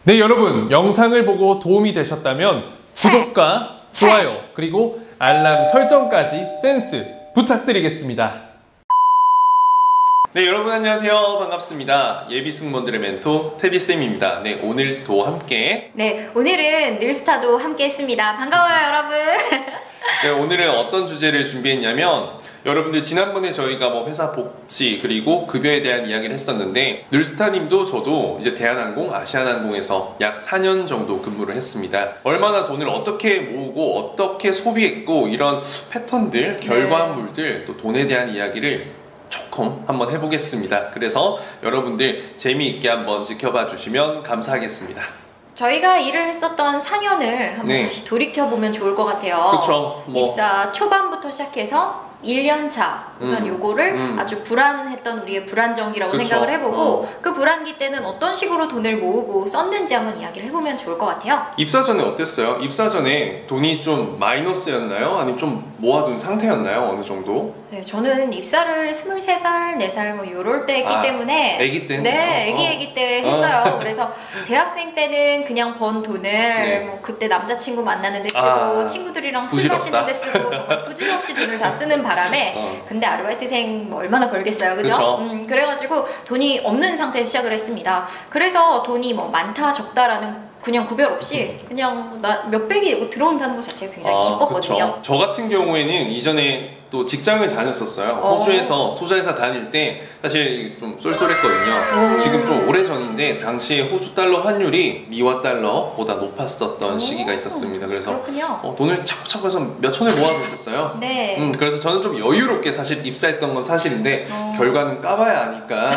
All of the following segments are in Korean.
네, 여러분 영상을 보고 도움이 되셨다면 구독과 좋아요 그리고 알람 설정까지 센스 부탁드리겠습니다. 네, 여러분 안녕하세요. 반갑습니다. 예비 승무원들의 멘토 테디쌤입니다. 네, 오늘도 함께 오늘은 늘스타도 함께 했습니다. 반가워요, 여러분. 네, 오늘은 어떤 주제를 준비했냐면 여러분들 지난번에 저희가 뭐 회사 복지 그리고 급여에 대한 이야기를 했었는데 늘스타님도 저도 이제 대한항공, 아시아나항공에서 약 4년 정도 근무를 했습니다. 얼마나 돈을 어떻게 모으고 어떻게 소비했고 이런 패턴들, 결과물들 또 돈에 대한 이야기를 조금 한번 해보겠습니다. 그래서 여러분들 재미있게 한번 지켜봐 주시면 감사하겠습니다. 저희가 일을 했었던 4년을 한번 다시 돌이켜보면 좋을 것 같아요. 그쵸, 입사 초반부터 시작해서 1년차 우선 요거를 아주 불안했던 우리의 불안정기라고 생각을 해보고 그 불안기 때는 어떤 식으로 돈을 모으고 썼는지 한번 이야기를 해보면 좋을 것 같아요. 입사 전에 어땠어요? 입사 전에 돈이 좀 마이너스였나요? 아니면 좀 모아둔 상태였나요? 어느 정도? 네, 저는 입사를 23살, 4살 뭐 요럴 때 했기 때문에 애기 때? 네, 애기 때 했어요. 그래서 대학생 때는 그냥 번 돈을 뭐 그때 남자친구 만나는 데 쓰고 친구들이랑 술 마시는 데 쓰고 정말 부질없이 돈을 다 쓰는 바람에 근데 아르바이트생 뭐 얼마나 벌겠어요, 그죠? 그래가지고 돈이 없는 상태에서 시작을 했습니다. 그래서 돈이 뭐 많다 적다라는 그냥 구별 없이 그냥 나 몇백이 들어온다는 것 자체가 굉장히 기뻤거든요. 저 같은 경우에는 이전에 또 직장을 다녔었어요. 호주에서 투자회사 다닐 때 사실 좀 쏠쏠했거든요. 지금 좀 오래전인데 당시에 호주 달러 환율이 미화 달러보다 높았었던 시기가 있었습니다. 그래서 돈을 차곡차곡 해서 몇 천을 모아뒀었어요. 네. 그래서 저는 좀 여유롭게 사실 입사했던 건 사실인데 결과는 까봐야 아니까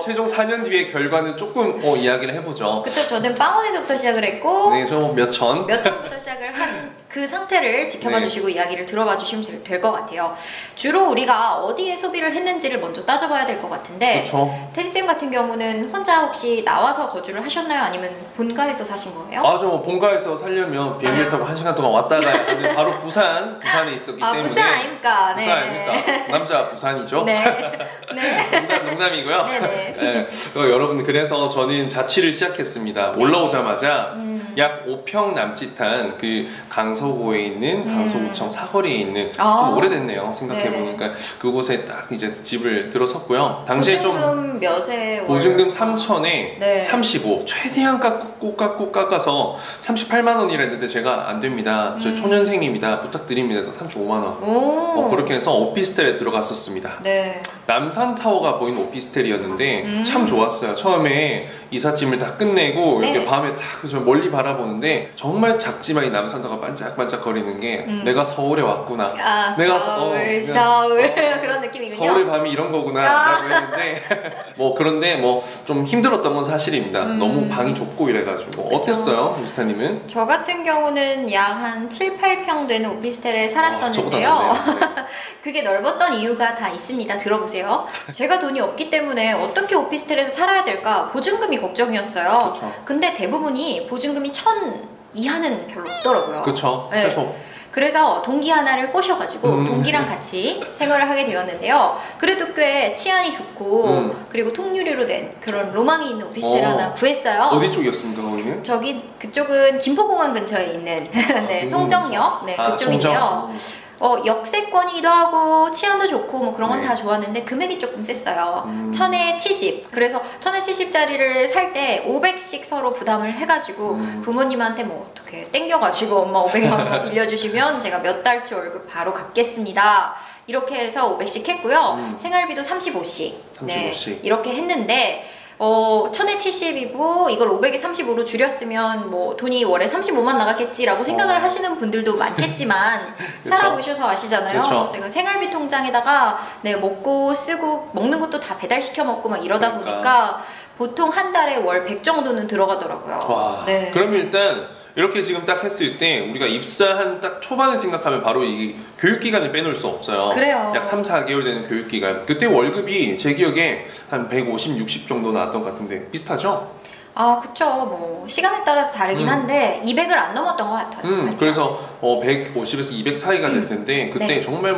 최종 4년 뒤에 결과는 조금 이야기를 해보죠. 그쵸, 저는 빵원에서부터 시작을 했고 네, 저 몇 천부터 시작을 한 그 상태를 지켜봐 주시고 이야기를 들어봐 주시면 될 것 같아요. 주로 우리가 어디에 소비를 했는지를 먼저 따져봐야 될 것 같은데 테디쌤 같은 경우는 혼자 혹시 나와서 거주를 하셨나요? 아니면 본가에서 사신 거예요? 저 본가에서 살려면 비행기를 타고 1시간 동안 왔다 가야 하는 바로 부산에 있었기 때문에 부산 아닙니까? 부산 아닙니까? 남자 부산이죠? 네. 농담이고요. 네네. 여러분, 그래서 저는 자취를 시작했습니다. 올라오자마자 약 5평 남짓한 그 강서구에 있는 강서구청 사거리에 있는 좀 오래됐네요. 생각해보니까 그곳에 딱 이제 집을 들어섰고요. 당시에 보증금 몇에? 보증금 3천에 35 최대한 꼭 깎아서 38만 원이라 했는데 제가 안 됩니다. 저 초년생입니다. 부탁드립니다. 그래서 35만 원. 그렇게 해서 오피스텔에 들어갔었습니다. 남산타워가 보이는 오피스텔이었는데 참 좋았어요. 처음에 이삿짐을 다 끝내고 이렇게 밤에 딱 멀리 바라보는데 정말 작지만 이 남산타워가 반짝반짝 거리는 게 내가 서울에 왔구나. 내가 서울 그런 느낌이군요. 서울의 밤이 이런 거구나 라고 했는데 그런데 좀 힘들었던 건 사실입니다. 너무 방이 좁고 이래가지고. 어땠어요, 미스타님은? 저 같은 경우는 약 한 7, 8평 되는 오피스텔에 살았었는데요. 그게 넓었던 이유가 다 있습니다. 들어보세요. 제가 돈이 없기 때문에 어떻게 오피스텔에서 살아야 될까 보증금이 걱정이었어요. 근데 대부분이 보증금이 1,000 이하는 별로 없더라고요. 그쵸. 최소. 그래서 동기 하나를 꼬셔가지고 동기랑 같이 생활을 하게 되었는데요. 그래도 꽤 치안이 좋고 그리고 통유리로 된 그런 로망이 있는 오피스텔 하나 구했어요. 어디 쪽이었습니까, 거기는? 그쪽은 김포공항 근처에 있는 송정역 그쪽인데요. 역세권이기도 하고 치안도 좋고 뭐 그런 건 다 좋았는데 금액이 조금 셌어요. 1,000에 70. 그래서 1,000에 70짜리를 살 때 500씩 서로 부담을 해가지고 부모님한테 뭐 어떻게 땡겨가지고 엄마 500만 원 빌려주시면 제가 몇 달치 월급 바로 갚겠습니다. 이렇게 해서 500씩 했고요. 생활비도 35씩. 이렇게 했는데 1,000에 70이고 이걸 500에 35로 줄였으면 뭐 돈이 월에 35만 나갔겠지라고 생각을 하시는 분들도 많겠지만 살아보셔서 아시잖아요. 제가 생활비 통장에다가 먹고 쓰고 먹는 것도 다 배달시켜 먹고 막 이러다 보니까 보통 한 달에 월 100 정도는 들어가더라고요. 그럼 일단 이렇게 지금 딱 했을 때 우리가 입사한 딱 초반에 생각하면 바로 이 교육기간을 빼놓을 수 없어요. 약 3, 4개월 되는 교육기간. 그때 월급이 제 기억에 한 150, 60 정도 나왔던 것 같은데 비슷하죠? 그쵸. 뭐 시간에 따라서 다르긴 한데 200을 안 넘었던 것 같아요. 그래서 150에서 200 사이가 될 텐데 그때 정말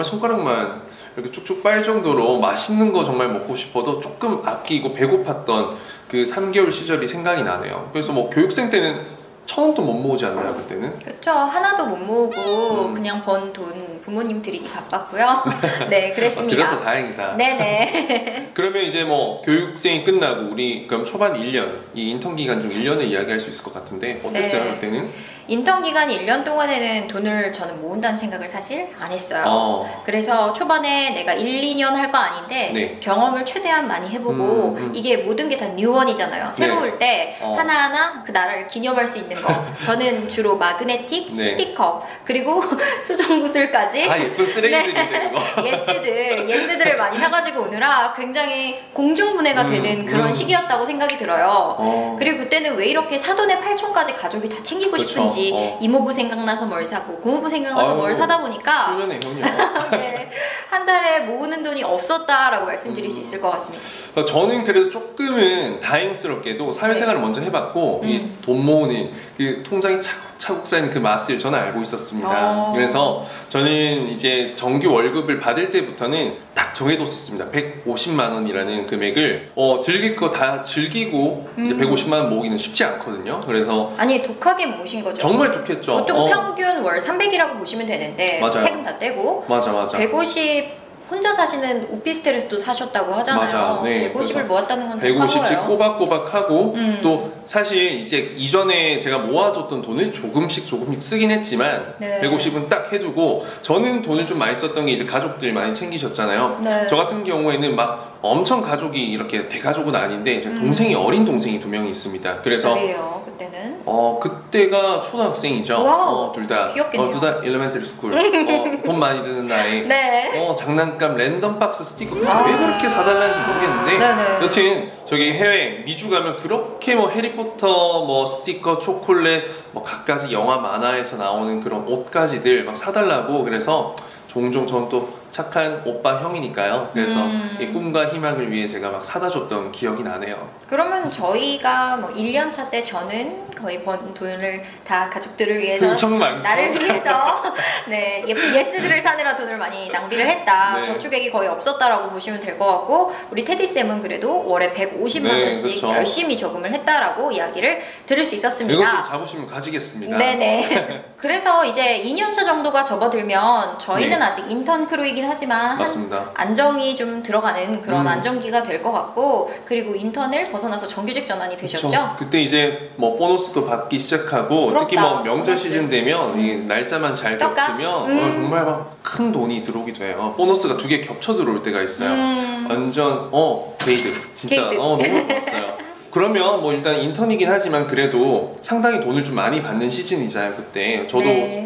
손가락만 이렇게 쭉쭉 빨 정도로 맛있는 거 정말 먹고 싶어도 조금 아끼고 배고팠던 그 3개월 시절이 생각이 나네요. 그래서 뭐 교육생 때는 1,000원도 못 모으지 않나요, 그때는? 그렇죠. 하나도 못 모으고 그냥 번 돈 부모님 드리기 바빴고요. 네, 그랬습니다. 들어서 다행이다. 네네. 그러면 이제 뭐 교육생이 끝나고 우리 그럼 초반 1년, 이 인턴 기간 중 1년을 이야기할 수 있을 것 같은데 어땠어요, 네. 그때는? 인턴 기간 1년 동안에는 돈을 저는 모은다는 생각을 사실 안 했어요. 그래서 초반에 내가 1, 2년 할 거 아닌데 네. 경험을 최대한 많이 해보고 이게 모든 게 다 뉴원이잖아요. 새로울 때 하나하나 그 나라를 기념할 수 있는 거. 저는 주로 마그네틱, 네. 스티커, 그리고 수정구슬까지 아, 예쁜 쓰레기들인데 그거. 예스들을 많이 사가지고 오느라 굉장히 공중분해가 되는 그런 시기였다고 생각이 들어요. 그리고 그때는 왜 이렇게 사돈의 8촌까지 가족이 다 챙기고 그렇죠. 싶은지 이모부 생각나서 뭘 사고 고모부 생각나서 뭘 사다 보니까 훌륭해, 형님. 네, 한 달에 모으는 돈이 없었다라고 말씀드릴 수 있을 것 같습니다. 저는 그래도 조금은 다행스럽게도 사회생활을 먼저 해봤고 이 돈 모으는 그 통장이 차곡차곡 쌓이는 그 맛을 저는 알고 있었습니다. 그래서 저는 이제 정규 월급을 받을 때부터는 딱 정해뒀었습니다. 150만 원이라는 금액을 즐길 거 다 즐기고 이제 150만 원 모으기는 쉽지 않거든요. 그래서 아니 독하게 모으신 거죠. 정말 좋겠죠. 보통 평균 월 300이라고 보시면 되는데 맞아요. 세금 다 떼고 맞아. 150 혼자 사시는 오피스텔에서도 사셨다고 하잖아요. 맞아. 네, 150을 모았다는 건 150씩 꼬박꼬박 하고 또 사실 이제 이전에 제가 모아뒀던 돈을 조금씩 쓰긴 했지만 150은 딱 해두고 저는 돈을 좀 많이 썼던 게 이제 가족들 많이 챙기셨잖아요. 저 같은 경우에는 막 엄청 가족이 이렇게 대가족은 아닌데 이제 동생이 어린 동생이 2명이 있습니다. 그래서 그래요 그때는? 그때가 초등학생이죠. 둘 다. 귀엽겠네요. 둘 다 엘리멘터리 스쿨. 돈 많이 드는 나이. 네. 장난감 랜덤 박스 스티커 왜 그렇게 사달라는지 모르겠는데 여튼 저기 해외 미주 가면 그렇게 뭐 해리포터 뭐 스티커 초콜릿 뭐 갖가지 영화 만화에서 나오는 그런 옷까지들 막 사달라고 그래서 종종 전 또 착한 오빠 형이니까요. 그래서 이 꿈과 희망을 위해 제가 막 사다 줬던 기억이 나네요. 그러면 저희가 뭐 1년 차 때 저는 거의 번 돈을 다 가족들을 위해서 엄청 많죠. 나를 위해서 네 예쁜 예스들을 사느라 돈을 많이 낭비를 했다. 저축액이 거의 없었다라고 보시면 될 것 같고 우리 테디 쌤은 그래도 월에 150만 원씩 그렇죠. 열심히 저금을 했다라고 이야기를 들을 수 있었습니다. 이것도 자부심을 가지겠습니다. 네네. 그래서 이제 2년 차 정도가 접어들면 저희는 아직 인턴 크루이긴 하지만 맞습니다. 안정이 좀 들어가는 그런 안정기가 될 것 같고 그리고 인턴을 벗어나서 정규직 전환이 되셨죠? 그쵸. 그때 이제 뭐 보너스도 받기 시작하고 부럽다, 특히 뭐 명절 보너스. 시즌 되면 이 날짜만 잘 떡값? 겹치면 정말 막 큰 돈이 들어오기도 해요. 보너스가 2개 겹쳐 들어올 때가 있어요. 완전 게이드 진짜 게이드. 너무 좋았어요. 그러면 뭐 일단 인턴이긴 하지만 그래도 상당히 돈을 좀 많이 받는 시즌이잖아요 그때. 저도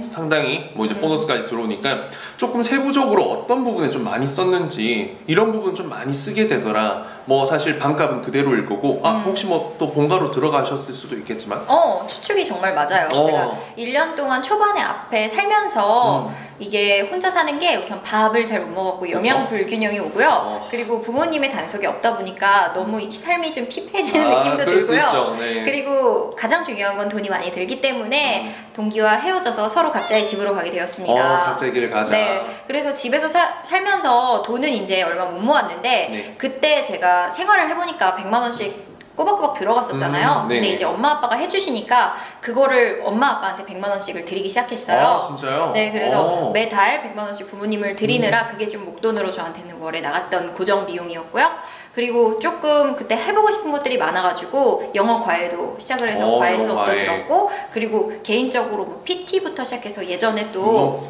상당히 뭐 이제 보너스까지 들어오니까 조금 세부적으로 어떤 부분에 좀 많이 썼는지 이런 부분 좀 많이 쓰게 되더라. 뭐 사실 반값은 그대로일 거고 혹시 뭐 또 본가로 들어가셨을 수도 있겠지만 추측이 정말 맞아요. 제가 1년 동안 초반에 앞에 살면서 이게 혼자 사는 게 우선 밥을 잘 못 먹었고 영양 불균형이 오고요. 그리고 부모님의 단속이 없다 보니까 너무 삶이 좀 피폐해지는 느낌도 들고요. 그리고 가장 중요한 건 돈이 많이 들기 때문에 동기와 헤어져서 서로 각자의 집으로 가게 되었습니다. 각자의 길을 가자. 네, 그래서 집에서 살면서 돈은 이제 얼마 못 모았는데 그때 제가 생활을 해보니까 100만 원씩 꼬박꼬박 들어갔었잖아요. 근데 이제 엄마 아빠가 해주시니까 그거를 엄마 아빠한테 100만 원씩을 드리기 시작했어요. 진짜요? 네, 그래서 매달 100만 원씩 부모님을 드리느라 그게 좀 목돈으로 저한테는 월에 나갔던 고정 비용이었고요. 그리고 조금 그때 해보고 싶은 것들이 많아가지고 영어 과외도 시작을 해서 과외 수업도 들었고 그리고 개인적으로 뭐 PT부터 시작해서 예전에 또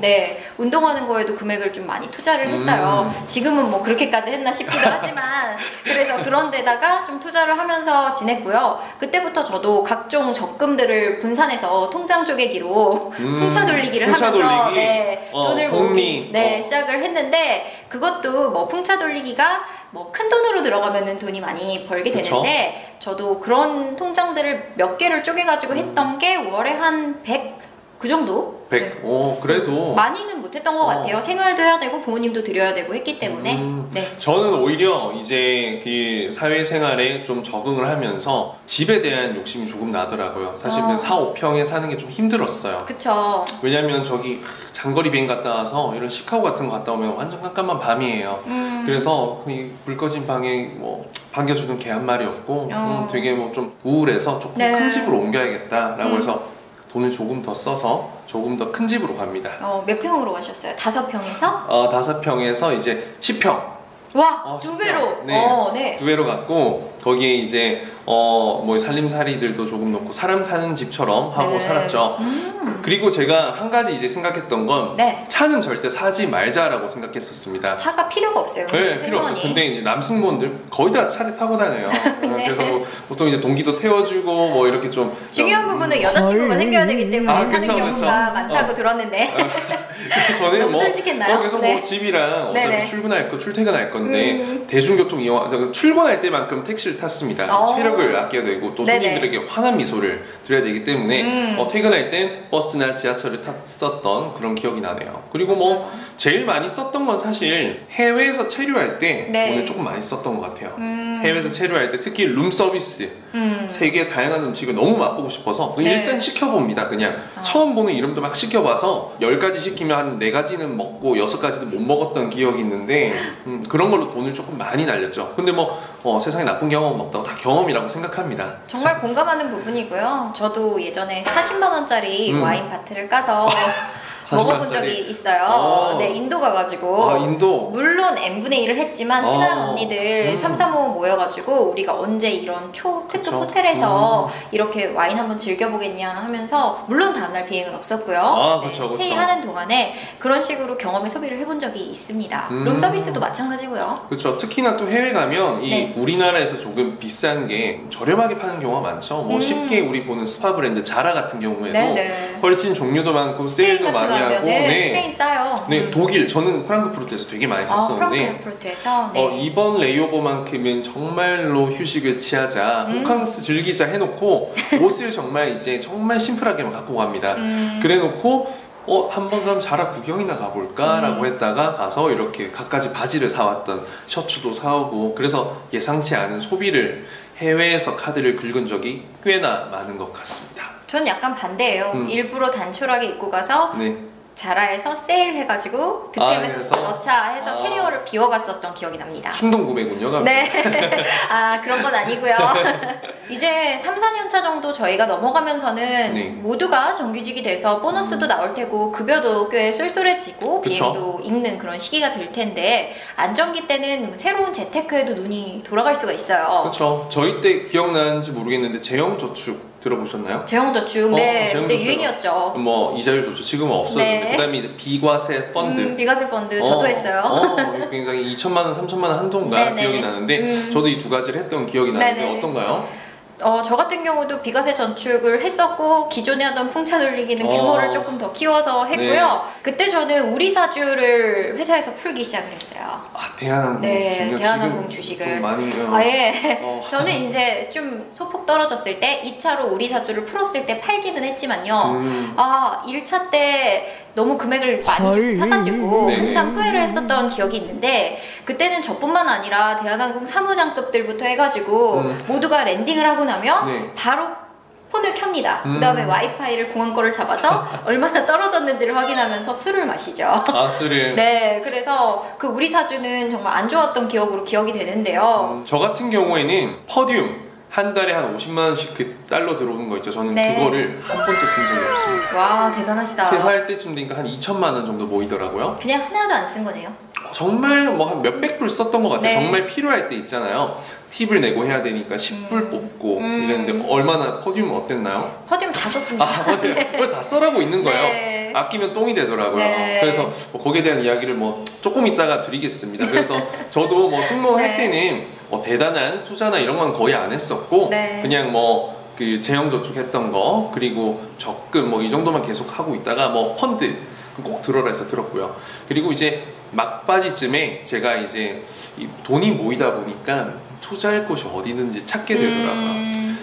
운동하는 거에도 금액을 좀 많이 투자를 했어요. 지금은 뭐 그렇게까지 했나 싶기도 하지만 그래서 그런 데다가 좀 투자를 하면서 지냈고요. 그때부터 저도 각종 적금들을 분산해서 통장 쪼개기로 풍차 돌리기를 하면서 돈을 모으기 시작을 했는데 그것도 뭐 풍차 돌리기가 뭐 큰 돈으로 들어가면은 돈이 많이 벌게 되는데 저도 그런 통장들을 몇 개를 쪼개가지고 했던 게 월에 한 100 그 정도? 100. 네. 오, 그래도 많이는 못했던 것 같아요. 생활도 해야 되고 부모님도 드려야 되고 했기 때문에. 네. 저는 오히려 이제 그 사회생활에 좀 적응을 하면서 집에 대한 욕심이 조금 나더라고요. 사실 4, 5평에 사는 게 좀 힘들었어요. 그쵸. 왜냐면 저기 장거리 비행 갔다 와서 이런 시카고 같은 거 갔다 오면 완전 깜깜한 밤이에요. 그래서 불 꺼진 방에 뭐 반겨주는 개 한 마리 없고 되게 뭐 좀 우울해서 조금 네. 큰 집으로 옮겨야겠다라고 해서 돈을 조금 더 써서 조금 더 큰 집으로 갑니다. 몇 평으로 가셨어요? 5평에서? 5평에서 이제 10평. 와, 2배로. 네. 네. 2배로 갔고 거기에 이제 뭐 살림살이들도 조금 넣고 사람 사는 집처럼 하고 네. 살았죠. 그리고 제가 한 가지 이제 생각했던 건 네. 차는 절대 사지 말자라고 생각했었습니다. 차가 필요가 없어요. 네, 필요 없어요. 근데 이제 남승무원들 거의 다 차를 타고 다녀요. 네. 그래서 뭐 보통 이제 동기도 태워주고 뭐 이렇게 좀 중요한 부분은 여자친구가 생겨야 되기 때문에 사는 그쵸, 경우가 그쵸. 많다고 들었는데 그래서 저는 너무 뭐 솔직했나요? 계속 네. 뭐 집이랑 어차피 네네. 출근할 거 출퇴근할 건데 대중교통 이용 출근할 때만큼 택시를 탔습니다. 체력을 아껴야 되고 또 네네. 손님들에게 환한 미소를 드려야 되기 때문에 퇴근할 땐 버스나 지하철을 탔었던 그런 기억이 나네요. 그리고 뭐 제일 많이 썼던 건 사실 해외에서 체류할 때 네. 오늘 조금 많이 썼던 것 같아요. 해외에서 체류할 때 특히 룸 서비스 세계 다양한 음식을 너무 맛보고 싶어서 네. 일단 시켜봅니다. 그냥 처음 보는 이름도 막 시켜봐서 10가지 시키면 한 4가지는 먹고 6가지는 못 먹었던 기억이 있는데 그런 걸로 돈을 조금 많이 날렸죠. 근데 뭐 세상에 나쁜 경험은 없다고 다 경험이라고 생각합니다. 정말 공감하는 부분이고요. 저도 예전에 40만 원짜리 와인 바트를 까서 먹어본 적이 있어요. 네, 인도 가가지고. 인도? 물론 n분의 1을 했지만 친한 언니들 3, 4, 5 모여가지고 우리가 언제 이런 초특급 그쵸? 호텔에서 이렇게 와인 한번 즐겨보겠냐 하면서 물론 다음날 비행은 없었고요. 그쵸, 네, 스테이 그쵸. 하는 동안에 그런 식으로 경험의 소비를 해본 적이 있습니다. 룸 서비스도 마찬가지고요. 그렇죠. 특히나 또 해외 가면 이 네. 우리나라에서 조금 비싼 게 저렴하게 파는 경우가 많죠. 뭐 쉽게 우리 보는 스파 브랜드 자라 같은 경우에도 네네. 훨씬 종류도 많고 스페인 세일도 같은 많이 하고 가면은 스페인 싸요. 네, 독일 저는 프랑크푸르트에서 되게 많이 샀었는데 프랑크푸르트에서 네. 이번 레이오버만큼은 정말로 휴식을 취하자 호캉스 즐기자 해놓고 옷을 정말 이제 정말 심플하게만 갖고 갑니다. 그래놓고 한번 그럼 자라 구경이나 가볼까 라고 했다가 가서 이렇게 갖가지 바지를 사왔던 셔츠도 사오고 그래서 예상치 않은 소비를 해외에서 카드를 긁은 적이 꽤나 많은 것 같습니다. 저는 약간 반대예요. 일부러 단촐하게 입고 가서 네. 자라에서 세일해가지고 득템해서 해서? 넣자 해서 캐리어를 비워갔었던 기억이 납니다. 충동 구매군요. 네. 그런 건 아니고요. 이제 3, 4년 차 정도 저희가 넘어가면서는 네. 모두가 정규직이 돼서 보너스도 나올 테고 급여도 꽤 쏠쏠해지고 그쵸. 비행도 있는 그런 시기가 될 텐데 안정기 때는 새로운 재테크에도 눈이 돌아갈 수가 있어요. 그렇죠. 저희 때 기억나는지 모르겠는데 재형저축 들어보셨나요? 재형저축, 네, 그때 재형저축. 유행이었죠. 뭐 이자율 좋죠. 지금은 없어졌는데 네. 그다음에 이제 비과세 펀드. 비과세 펀드 저도 했어요. 굉장히 2천만 원, 3천만 원 한도인가 네네. 기억이 나는데 저도 이 두 가지를 했던 기억이 나는데 네네. 어떤가요? 저 같은 경우도 비과세 저축을 했었고 기존에 하던 풍차 돌리기는 규모를 조금 더 키워서 했고요. 그때 저는 우리 사주를 회사에서 풀기 시작을 했어요. 대한항공 네, 대한항공 주식을. 좀 많이 아예 저는 이제 좀 소폭 떨어졌을 때 2차로 우리 사주를 풀었을 때 팔기는 했지만요. 1차 때 너무 금액을 많이 주고 사가지고 네네. 한참 후회를 했었던 기억이 있는데 그때는 저뿐만 아니라 대한항공 사무장급들부터 해가지고 모두가 랜딩을 하고 나면 네. 바로 폰을 켭니다. 그 다음에 와이파이를 공항 거를 잡아서 얼마나 떨어졌는지를 확인하면서 술을 마시죠. 술을. 네, 그래서 그 우리 사주는 정말 안 좋았던 기억으로 기억이 되는데요. 저 같은 경우에는 퍼퓸 한 달에 한 50만 원씩 그 달러 들어오는 거 있죠. 저는 네. 그거를 한 번도 쓴 적이 없습니다. 와, 대단하시다. 퇴사할 때쯤 되니까 한 2천만 원 정도 모이더라고요. 그냥 하나도 안 쓴 거네요. 정말 뭐 한 몇백 불 썼던 것 같아요. 네. 정말 필요할 때 있잖아요. 팁을 내고 해야 되니까 10불 뽑고 이랬는데 얼마나 퍼퓸 어땠나요? 퍼퓸 다 썼습니다. 맞아요. 그걸 다 써라고 있는 거예요. 네. 아끼면 똥이 되더라고요. 네. 그래서 거기에 대한 이야기를 뭐 조금 이따가 드리겠습니다. 그래서 저도 뭐 승무원 할 때는 대단한 투자나 이런 건 거의 안 했었고 네. 그냥 뭐 그 재형저축했던 거 그리고 적금 뭐 이 정도만 계속 하고 있다가 뭐 펀드 꼭 들어라 해서 들었고요. 그리고 이제 막바지쯤에 제가 이제 이 돈이 모이다 보니까 투자할 곳이 어디 있는지 찾게 되더라고요.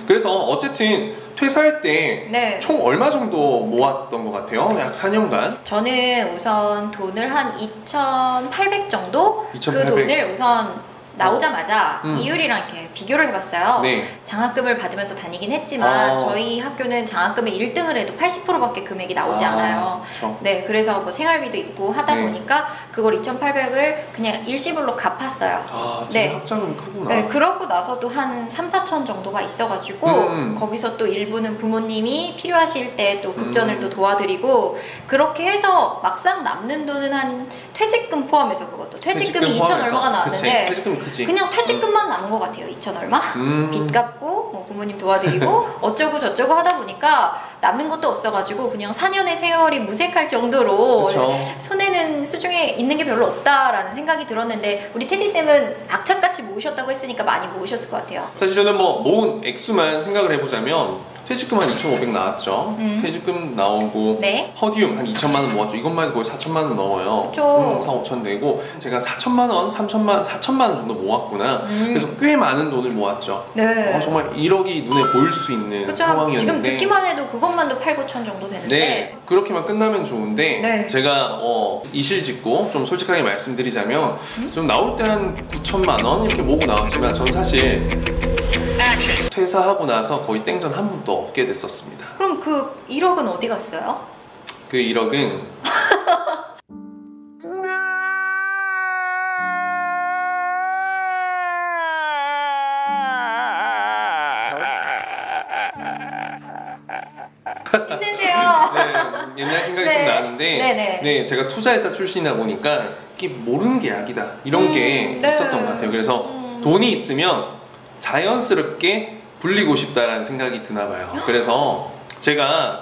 그래서 어쨌든 퇴사할 때 총 얼마 정도 모았던 것 같아요? 약 4년간? 저는 우선 돈을 한 2,800 정도? 2,800. 그 돈을 우선 나오자마자 이율이랑 이렇게 비교를 해봤어요. 장학금을 받으면서 다니긴 했지만 저희 학교는 장학금에 1등을 해도 80%밖에 금액이 나오지 않아요. 그렇죠. 네, 그래서 뭐 생활비도 있고 하다 보니까 그걸 2,800을 그냥 일시불로 갚았어요. 진짜 학자금이 크구나. 네, 그러고 나서도 한 3, 4천 정도가 있어가지고 거기서 또 일부는 부모님이 필요하실 때 또 급전을 또 도와드리고 그렇게 해서 막상 남는 돈은 한 퇴직금 포함해서 그것도 퇴직금이 2천 얼마가 나왔는데 그냥 퇴직금만 남은 것 같아요. 2천 얼마? 빚 갚고 뭐 부모님 도와드리고 어쩌고 저쩌고 하다 보니까 남는 것도 없어가지고 그냥 4년의 세월이 무색할 정도로 손에는 수중에 있는 게 별로 없다라는 생각이 들었는데 우리 테디쌤은 악착같이 모으셨다고 했으니까 많이 모으셨을 것 같아요. 사실 저는 뭐 모은 액수만 생각을 해보자면 퇴직금 한 2,500 나왔죠. 퇴직금 나오고 허디움 한 2천만 원 모았죠. 이것만 해도 거의 4천만 원 넘어요. 4, 5천 되고 제가 4천만 원, 3천만, 4천만 원 정도 모았구나. 그래서 꽤 많은 돈을 모았죠. 정말 1억이 눈에 보일 수 있는 상황이었는데 지금 듣기만 해도 그것만도 8, 9천 정도 되는데 그렇게만 끝나면 좋은데 제가 이실 짓고 좀 솔직하게 말씀드리자면 좀 나올 때 한 9천만 원 이렇게 모으고 나왔지만 전 사실 퇴사하고 나서 거의 땡전 한 번도 없게 됐었습니다. 그럼 그 1억은 어디 갔어요? 그 1억은 힘내세요. 옛날 생각이 좀 나는데 제가 투자회사 출신이다 보니까 이게 모르는 게 약이다 이런 게 있었던 것 같아요. 그래서 돈이 있으면 자연스럽게 불리고 싶다라는 생각이 드나 봐요. 그래서 제가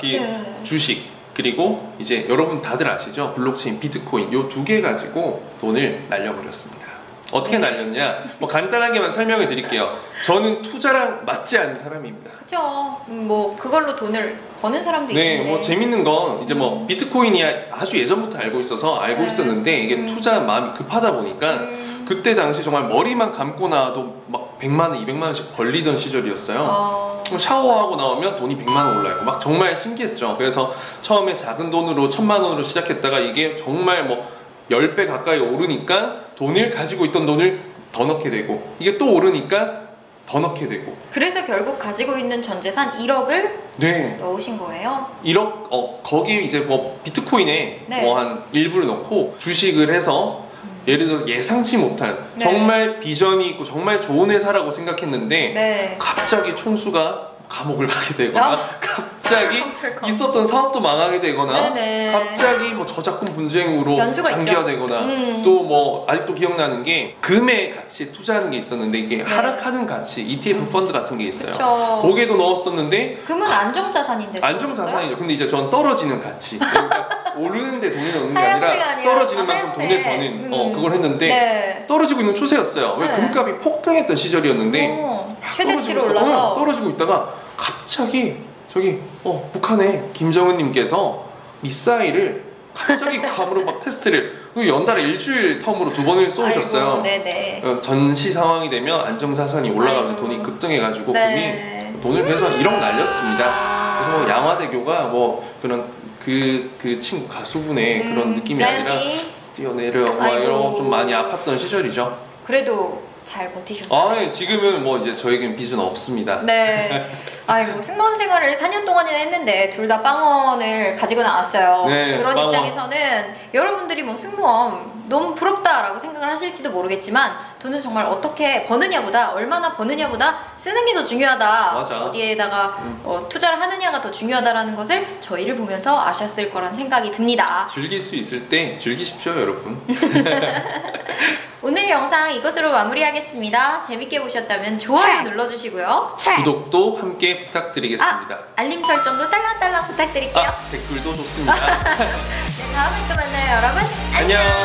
주식 그리고 이제 여러분 다들 아시죠? 블록체인, 비트코인 요 2개 가지고 돈을 날려버렸습니다. 어떻게 날렸냐? 뭐 간단하게만 설명을 드릴게요. 저는 투자랑 맞지 않은 사람입니다. 그렇죠. 뭐 그걸로 돈을 버는 사람도 있는데. 뭐 재밌는 건 이제 뭐 비트코인이 아주 예전부터 알고 있었는데 이게 투자 마음이 급하다 보니까 그때 당시 정말 머리만 감고 나와도 막 100만 원, 200만 원씩 벌리던 시절이었어요. 샤워하고 나오면 돈이 100만 원 올라있고 막 정말 신기했죠. 그래서 처음에 작은 돈으로 1,000만 원으로 시작했다가 이게 정말 뭐 10배 가까이 오르니까 돈을 가지고 있던 돈을 더 넣게 되고 이게 또 오르니까 더 넣게 되고 그래서 결국 가지고 있는 전 재산 1억을 넣으신 거예요? 1억 거기 이제 뭐 비트코인에 뭐 한 일부를 넣고 주식을 해서 예를 들어서 예상치 못한 정말 비전이 있고 정말 좋은 회사라고 생각했는데 갑자기 총수가 감옥을 가게 되거나 갑자기 있었던 사업도 망하게 되거나 갑자기 뭐 저작권 분쟁으로 장기화되거나 또 뭐 아직도 기억나는 게 금의 가치에 투자하는 게 있었는데 이게 하락하는 가치 ETF 펀드 같은 게 있어요. 거기에도 넣었었는데 금은 안정자산인데 안정자산이죠. 근데 이제 전 떨어지는 가치 그러니까 오르는데 돈을 넣는 게 아니라 떨어지는 만큼 돈을 버는 그걸 했는데 떨어지고 있는 추세였어요. 왜 금값이 폭등했던 시절이었는데 최대치로 올라가 떨어지고 있다가 갑자기 저기 북한의 김정은님께서 미사일을 갑자기 감으로 막 테스트를 연달아 일주일 텀으로 2번을 쏘셨어요. 전시 상황이 되면 안정자산이 올라가면서 돈이 급등해가지고 금이 돈을 그래서 1억 날렸습니다. 그래서 뭐 양화대교가 뭐 그런 그 친구 가수분의 그런 느낌이 아니라 뛰어내려 이런 좀 많이 아팠던 시절이죠. 그래도 잘 버티셨나요? 지금은 뭐 이제 저에겐 빚은 없습니다. 아이고 승무원 생활을 4년 동안이나 했는데 둘 다 빵원을 가지고 나왔어요. 그런 빵원. 입장에서는 여러분들이 뭐 승무원 너무 부럽다라고 생각을 하실지도 모르겠지만 돈은 정말 어떻게 버느냐보다 얼마나 버느냐보다 쓰는 게 더 중요하다. 어디에다가 투자를 하느냐가 더 중요하다라는 것을 저희를 보면서 아셨을 거란 생각이 듭니다. 즐길 수 있을 때 즐기십시오 여러분. 오늘 영상 이것으로 마무리하겠습니다. 재밌게 보셨다면 좋아요 눌러주시고요. 구독도 함께 부탁드리겠습니다. 알림 설정도 딸랑딸랑 부탁드릴게요. 댓글도 좋습니다. 네, 다음에 또 만나요 여러분. 안녕.